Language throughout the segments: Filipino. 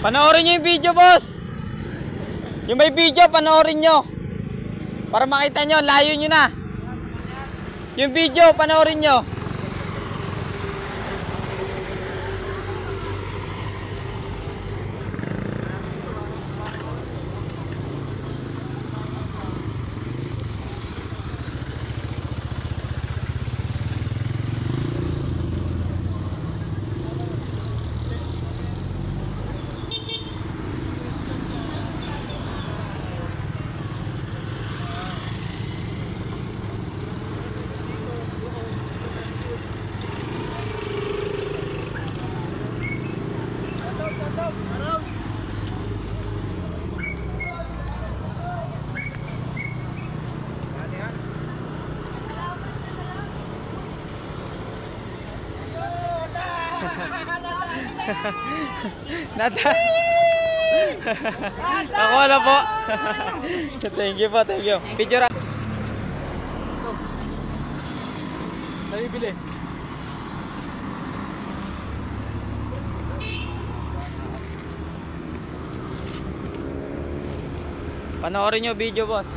Panoorin nyo yung video, boss. Yung may video, panoorin nyo. Para makita nyo, layo nyo na. Yung video, panoorin nyo. Nata. Ako wala po. Thank you po, thank you. Picture. Dali bili. Panoorin nyo video, boss.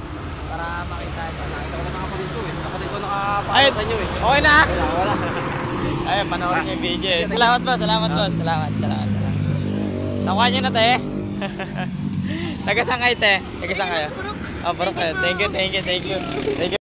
Para makita ito. Nakita ko na kapatid ko eh. Kapatid ko nakapakita nyo eh. Okay na? Wala. Ay, panoorin nyo yung video. Salamat, boss. Salamat, boss. Salamat. Nakuha nyo na, te. Tagasangay, te. Tagasangay. Oh, bro. Thank you.